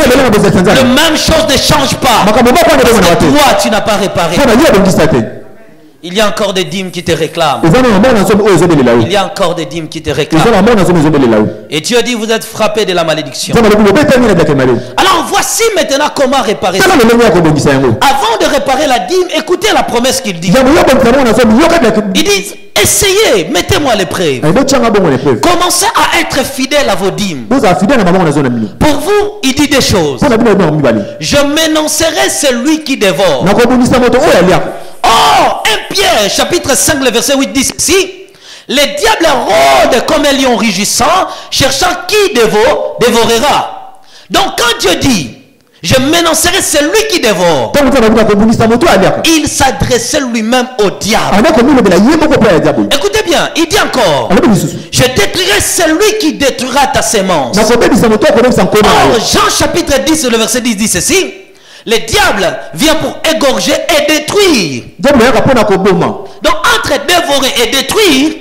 La même chose ne change pas. Parce que toi, tu n'as pas réparé. Il y a encore des dîmes qui te réclament. Il y a encore des dîmes qui te réclament. Et Dieu dit, vous êtes frappés de la malédiction. Alors voici maintenant comment réparer ça. Avant de réparer la dîme, écoutez la promesse qu'il dit. Il dit, essayez, mettez-moi l'épreuve. Commencez à être fidèle à vos dîmes. Pour vous, il dit des choses. Je m'énoncerai celui qui dévore. Oh, 1 Pierre, chapitre 5, le verset 8 dit ceci. Les diables rôdent comme un lion rugissant, cherchant qui dévorera. Donc quand Dieu dit, je m'énoncerai celui qui dévore, il s'adressait lui-même au diable. Écoutez bien, il dit encore, je détruirai celui qui détruira ta sémence. Or, Jean chapitre 10, le verset 10 dit ceci. Le diable vient pour égorger et détruire. Donc entre dévorer et détruire,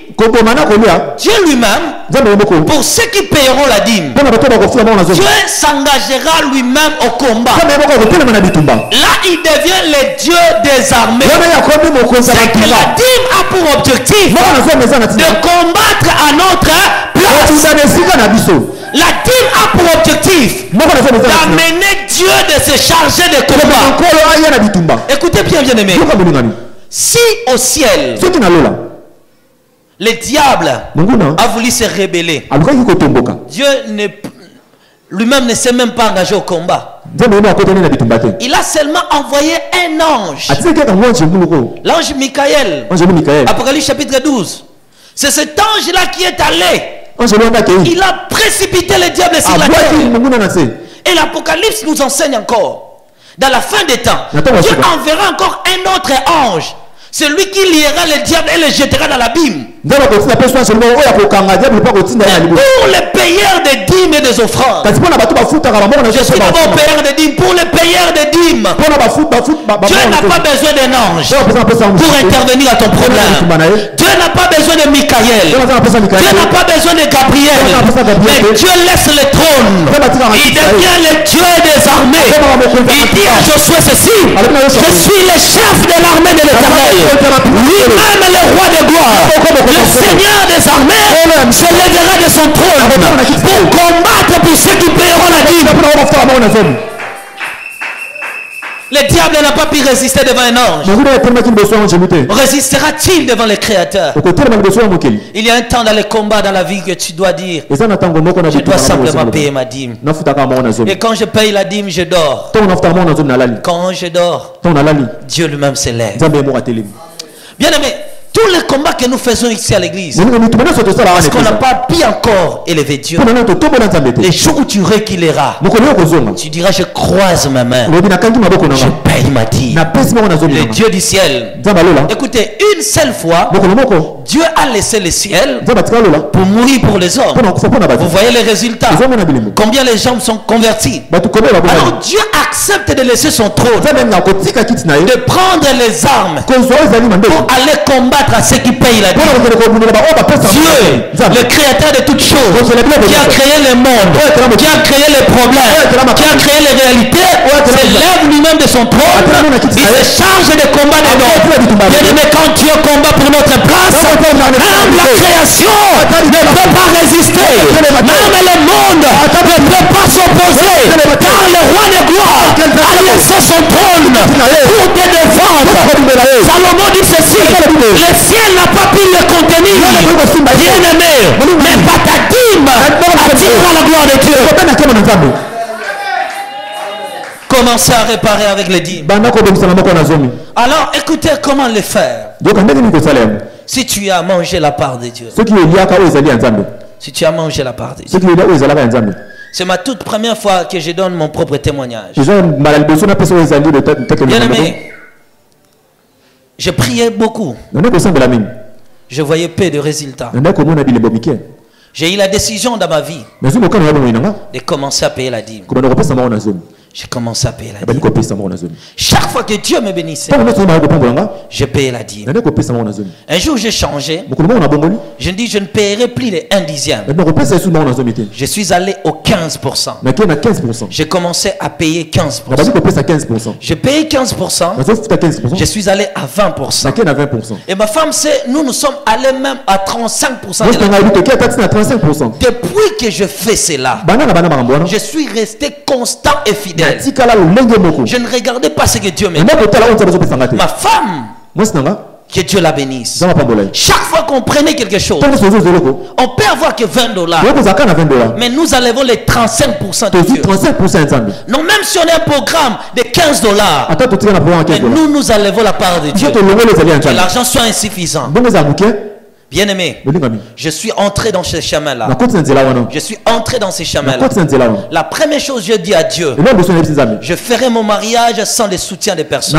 Dieu lui-même, pour ceux qui paieront la dîme, Dieu s'engagera lui-même au combat. Là, il devient le Dieu des armées. C'est que la dîme a pour objectif de combattre à notre place. La dîme a pour objectif d'amener Dieu de se charger des combats. Écoutez bien, bien aimé. Si au ciel, le diable a voulu se rebeller. Dieu lui-même ne s'est même pas engagé au combat. Il a seulement envoyé un ange. L'ange Michael. Apocalypse chapitre 12. C'est cet ange-là qui est allé. Il a précipité le diable sur la terre. Et l'Apocalypse nous enseigne encore. Dans la fin des temps, Dieu enverra encore un autre ange. Celui qui liera le diable et le jettera dans l'abîme. Pour les payeurs des dîmes et des offrandes. Je suis d'abord payeur des dîmes. Pour les payeurs des dîmes. Dieu n'a pas besoin d'un ange pour intervenir à ton problème. Dieu n'a pas besoin de Michael. Dieu n'a pas besoin de Gabriel. Mais Dieu laisse le trône. Il devient le Dieu des armées. Il dit à Josué ceci: je suis le chef de l'armée de l'Éternel. Lui-même le roi de gloire. Le Seigneur des armées se lèvera de son trône pour combattre pour ceux qui paieront la dîme. Le diable n'a pas pu résister devant un ange. Résistera-t-il devant le Créateur? Il y a un temps dans le combat dans la vie que tu dois dire: je dois simplement payer ma dîme. Et quand je paye la dîme, je dors. Quand je dors, Dieu lui-même se lève. Bien aimé, tous les combats que nous faisons ici à l'église, parce qu'on n'a pas pu encore élever Dieu. Les jours où tu reculeras, tu diras: je croise ma main, je paye ma dîme. Le Dieu du ciel. Écoutez, une seule fois, Dieu a laissé le ciel pour mourir pour les hommes. Vous voyez les résultats. Combien les gens sont convertis. Alors Dieu accepte de laisser son trône, de prendre les armes pour aller combattre à ceux qui payent la dîme. Dieu, le créateur de toutes choses, qui a créé le monde, qui a créé les problèmes, qui a créé les réalités, se lève lui-même de son trône. Il se charge de combat de l'homme. Bien aimé, quand Dieu combat pour notre place, même la création ne peut pas résister. Même le monde ne peut pas s'opposer. Car le roi de gloire a laissé son trône pour te défendre. Salomon dit ceci: le ciel n'a pas pu le contenir. Bien aimé, mais pas ta dîme attirera la gloire de Dieu. Commencez à réparer avec les dîmes. Alors écoutez comment le faire. Si tu as mangé la part de Dieu, si tu as mangé la part de Dieu, c'est ma toute première fois que je donne mon propre témoignage. Bien aimé, je priais beaucoup. Je voyais peu de résultats. J'ai eu la décision dans ma vie de commencer à payer la dîme. J'ai commencé à payer la dîme. Chaque fois que Dieu me bénissait, je payais la dîme. Un jour, j'ai changé. Je dis: je ne paierai plus les 1 dixième. Je suis allé au 15%. J'ai commencé à payer 15%. Je payais 15%. Je suis allé à 20%. Et ma femme sait, nous sommes allés même à 35%. Depuis que je fais cela, je suis resté constant et fidèle. Je ne regardais pas ce que Dieu me dit. Ma femme, que Dieu la bénisse. Chaque fois qu'on prenait quelque chose, on peut avoir que $20, mais nous enlevons les 35% de Dieu. Non, même si on a un programme de $15, nous enlevons la part de Dieu. Que l'argent soit insuffisant. Bien aimé, je suis entré dans ce chemin-là. Je suis entré dans ces chemins-là. La première chose, je dis à Dieu: je ferai mon mariage sans le soutien des personnes.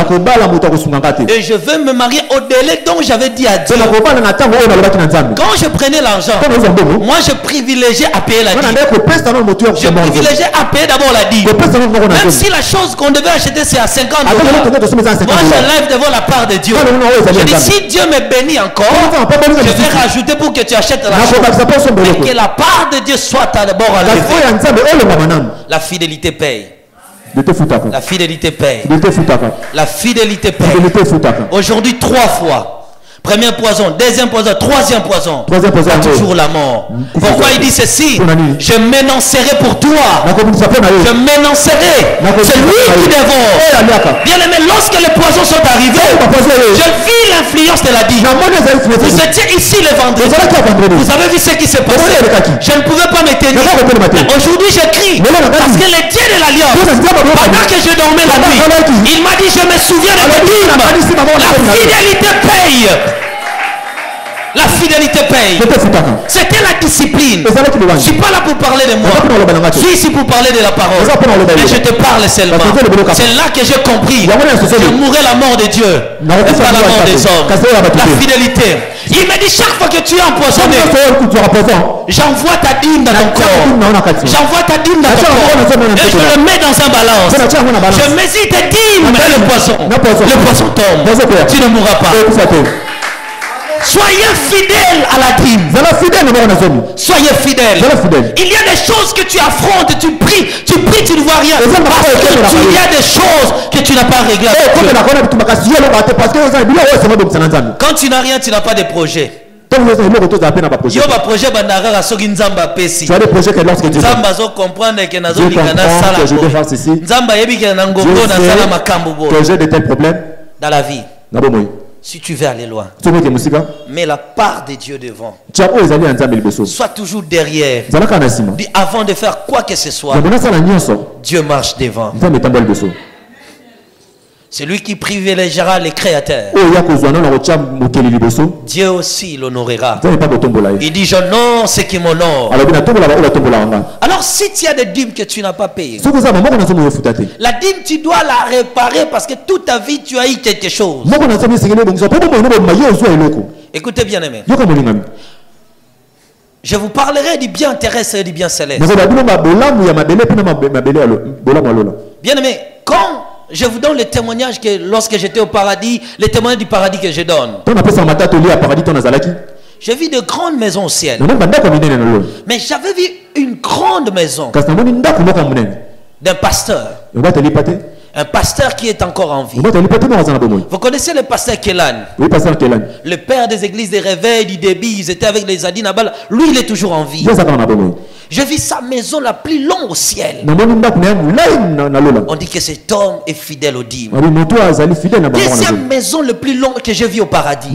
Et je veux me marier au délai dont j'avais dit à Dieu. Quand je prenais l'argent, moi je privilégiais à payer la dîme. Je privilégiais à payer d'abord la dîme. Même si la chose qu'on devait acheter c'est à $50, moi je lève devant la part de Dieu. Je dis: si Dieu me bénit encore, je vais rajouter pour que tu achètes la chose. Mais que la part de Dieu soit d'abord enlevée. La fidélité paye. La fidélité paye. La fidélité paye. Aujourd'hui, 3 fois, Premier poison, deuxième poison, troisième poison. Troisième poison. Toujours la mort. Pourquoi il dit ceci? Je m'énoncerai pour toi. Je m'énoncerai. C'est lui qui dévore. Bien aimé, lorsque les poisons sont arrivés, je vis l'influence de la dîme. Vous étiez ici le vendredi. Vous avez vu ce qui s'est passé. Je ne pouvais pas me tenir. Aujourd'hui, j'écris. Parce que le Dieu de l'Alliance, pendant que je dormais la nuit, il m'a dit, je me souviens de la dîme. La fidélité paye. La fidélité paye. C'était la discipline. Je ne suis pas là pour parler de moi. Je suis ici pour parler de la parole. Et je te parle seulement. C'est là que j'ai compris. Je mourrai la mort de Dieu. Et pas la mort des hommes. La fidélité. Il me dit chaque fois que tu es empoisonné, j'envoie ta dîme dans ton corps. J'envoie ta dîme dans ton corps. Et je le mets dans un balance. Je mesure tes dîmes et le poisson. Le poisson tombe. Tu ne mourras pas. Soyez fidèles à la dîme. Soyez fidèles. Il y a des choses que tu affrontes, tu pries, tu ne vois rien. Parce que il y a des choses que tu n'as pas réglées. Quand tu n'as rien, tu n'as pas de projet. Yo ba projet bandara soki nzamba pesi. Tu as des projets que lorsque Dieu nzamba zo comprendre que nazo likana sala. Je vais faire ceci. Nzamba yebi que na ngongo na sala makambo bo. Que j'ai de tels problèmes dans la vie. Si tu veux aller loin, mets la part de Dieu devant. Sois toujours derrière. Avant de faire quoi que ce soit, Dieu marche devant. C'est lui qui privilégiera les créateurs. Dieu aussi l'honorera. Il dit, j'honore ce qui m'honore. Alors si tu as des dîmes que tu n'as pas payées, la dîme tu dois la réparer parce que toute ta vie tu as eu quelque chose. Écoutez bien aimé, je vous parlerai du bien terrestre et du bien céleste. Bien aimé, quand je vous donne le témoignage que lorsque j'étais au paradis, le témoignage du paradis que je donne. J'ai vu de grandes maisons au ciel. Mais j'avais vu une grande maison d'un pasteur. Un pasteur qui est encore en vie. Vous connaissez le pasteur Kélan? Le père des églises des réveils, du débit, ils étaient avec les Adi Nabal. Lui, il est toujours en vie. Je vis sa maison la plus longue au ciel. On dit que cet homme est fidèle au dîme. Deuxième maison le plus longue que j'ai vue au paradis.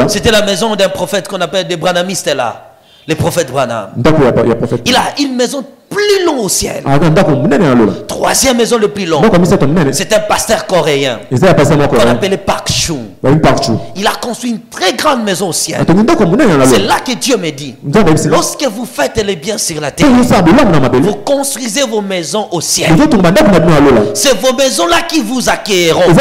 C'était la maison d'un prophète qu'on appelle des Branhamistes là. Le prophète Branham. Il a une maison plus longue au ciel. Troisième maison le plus longue. C'est un pasteur coréen qu'on appelait Park Chung. Il a construit une très grande maison au ciel. C'est là que Dieu me dit, lorsque vous faites les biens sur la terre, vous construisez vos maisons au ciel. C'est vos maisons là qui vous accueilleront.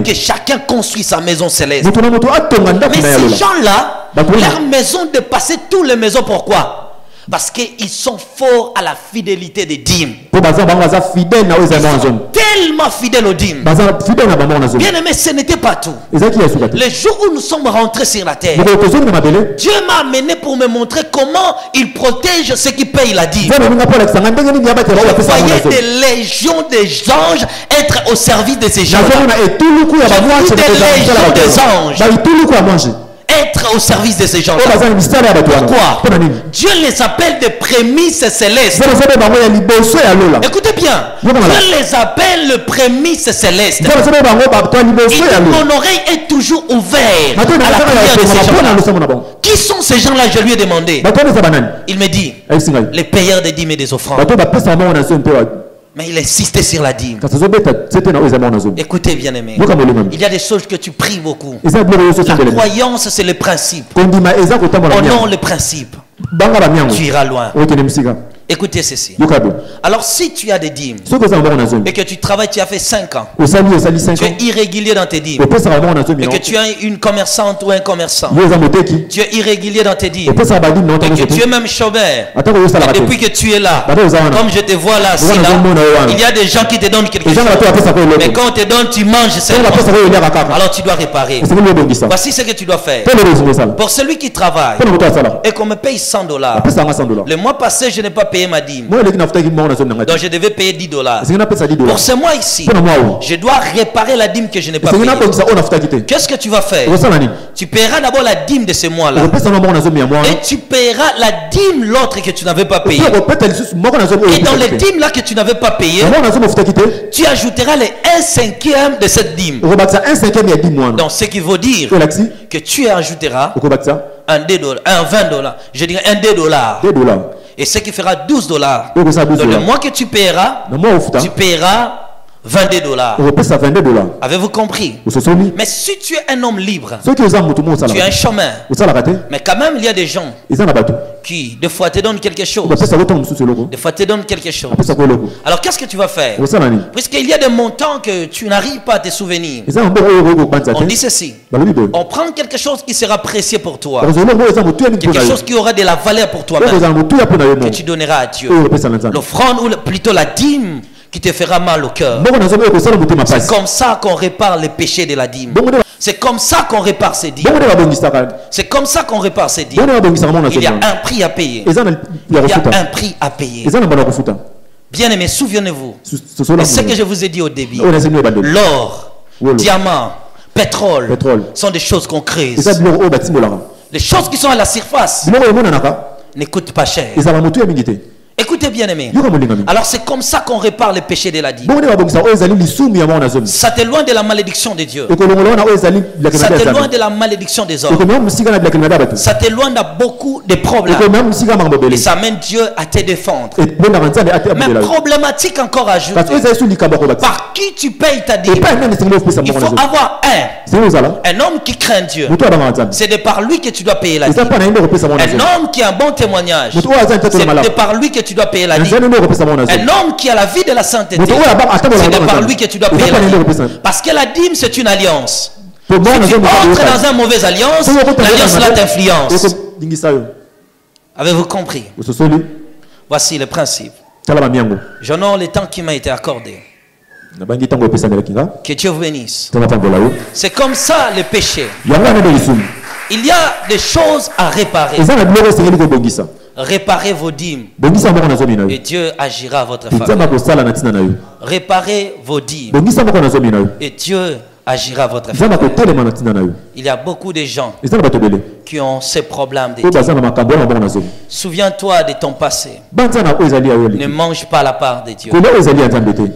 Que chacun construit sa maison céleste. Mais ces gens là, leur maison dépassait toutes les maisons. Pourquoi? Parce qu'ils sont forts à la fidélité des dîmes. Tellement fidèles aux dîmes. Bien aimé, ce n'était pas tout. Les jours où nous sommes rentrés sur la terre, Dieu m'a amené pour me montrer comment il protège ceux qui payent la dîme. Je voyais des légions des anges être au service de ces gens. Des légions des anges être au service de ces gens. Pourquoi? Dieu les appelle des prémices célestes. Écoutez bien, Dieu les appelle le prémices céleste. Et mon oreille est toujours ouverte à la prière de ces gens-là. Qui sont ces gens-là? Je lui ai demandé. Il me dit, les payeurs des dîmes et des offrandes. Mais il insistait sur la dîme. Écoutez bien aimé, il y a des choses que tu pries beaucoup. La croyance c'est le principe. Honore le principe, tu iras loin. Écoutez ceci. Alors si tu as des dîmes et que tu travailles, tu as fait 5 ans, tu es irrégulier dans tes dîmes, et que tu es une commerçante ou un commerçant, tu es irrégulier dans tes dîmes, et que tu es même chômeur, et depuis que tu es là, comme je te vois là, il y a des gens qui te donnent quelque chose, mais quand on te donne, tu manges seulement. Alors tu dois réparer. Voici ce que tu dois faire. Pour celui qui travaille et qu'on me paye $100, le mois passé je n'ai pas payé payer ma dîme. Moi, les nafta qui m'ont dans zone Donc je devais payer 10 dollars. c'est n'a pas ça dit Pour ce mois ici, je dois réparer la dîme que je n'ai pas payée. Qu'est-ce que tu vas faire? Tu paieras d'abord la dîme de ce mois-là. Et tu paieras la dîme l'autre que tu n'avais pas payée. Et dans les dîmes là que tu n'avais pas payées, tu ajouteras les 1/5 de cette dîme. Donc ce qui veut dire que tu ajouteras un 20 dollars. Je dirais un 2 dollars. Et ce qui fera 12 dollars. Dans le mois que tu paieras 22 dollars. Avez-vous compris? Mais si tu es un homme libre, tu es un chômeur, mais quand même il y a des gens qui des fois te donnent quelque chose. Des fois te donnent quelque chose. Alors qu'est-ce que tu vas faire? Puisqu'il y a des montants que tu n'arrives pas à te souvenir. On dit ceci. On prend quelque chose qui sera précieux pour toi. Quelque chose qui aura de la valeur pour toi-même. Que tu donneras à Dieu. L'offrande ou plutôt la dîme qui te fera mal au cœur. C'est comme ça qu'on répare les péchés de la dîme. C'est comme ça qu'on répare ces dîmes. C'est comme ça qu'on répare ces dîmes. Il y a un prix à payer. Il y a un prix à payer. Bien aimé, souvenez-vous. Et ce que je vous ai dit au début. L'or, diamant, pétrole sont des choses qu'on crée. Les choses qui sont à la surface ne coûtent pas cher. Écoutez bien aimé. Alors c'est comme ça qu'on répare les péchés de la dîme. Ça t'éloigne de la malédiction de Dieu. Ça t'éloigne de la malédiction des hommes. Ça t'éloigne de beaucoup de problèmes. Et ça amène Dieu à te défendre. Mais problématique encore ajoutée. Par qui tu payes ta dîme? Il faut avoir un homme qui craint Dieu. C'est de par lui que tu dois payer la dîme. Un homme qui a un bon témoignage. C'est de par lui que tu dois payer la dîme. Un homme qui a la vie de la sainteté, c'est de par lui que tu dois payer la dîme. Parce que la dîme, c'est une alliance. Si tu entres dans une mauvaise alliance, l'alliance là t'influence. Avez-vous compris? Voici le principe. J'honore le temps qui m'a été accordé. Que Dieu vous bénisse. C'est comme ça le péché. Il y a des choses à réparer. Réparez vos dîmes et Dieu agira à votre faveur. Réparez vos dîmes et Dieu agira à votre faveur. Il y a beaucoup de gens qui ont ces problèmes de dîmes. Souviens-toi de ton passé. Ne mange pas la part de Dieu.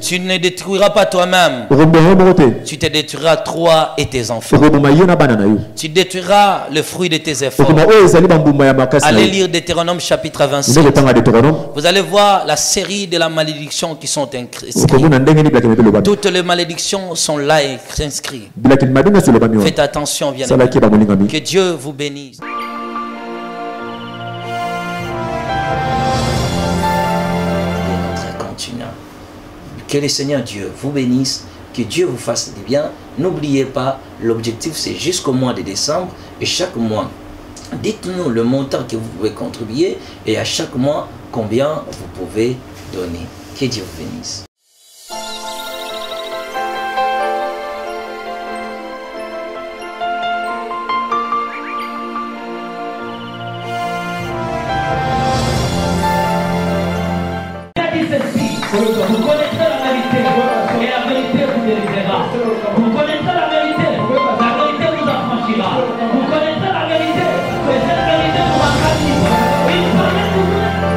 Tu ne détruiras pas toi-même. Tu te détruiras toi et tes enfants. Tu détruiras le fruit de tes efforts. Allez lire Deutéronome chapitre 27. Vous allez voir la série de la malédiction qui sont inscrites. Toutes les malédictions sont là inscrites. Faites attention, bien aimé. Que Dieu vous bénisse. Notre continent. Que le Seigneur Dieu vous bénisse. Que Dieu vous fasse du bien. N'oubliez pas, l'objectif c'est jusqu'au mois de décembre. Et chaque mois, dites-nous le montant que vous pouvez contribuer. Et à chaque mois, combien vous pouvez donner. Que Dieu vous bénisse. Vous connaîtrez la vérité et la vérité vous délivrera.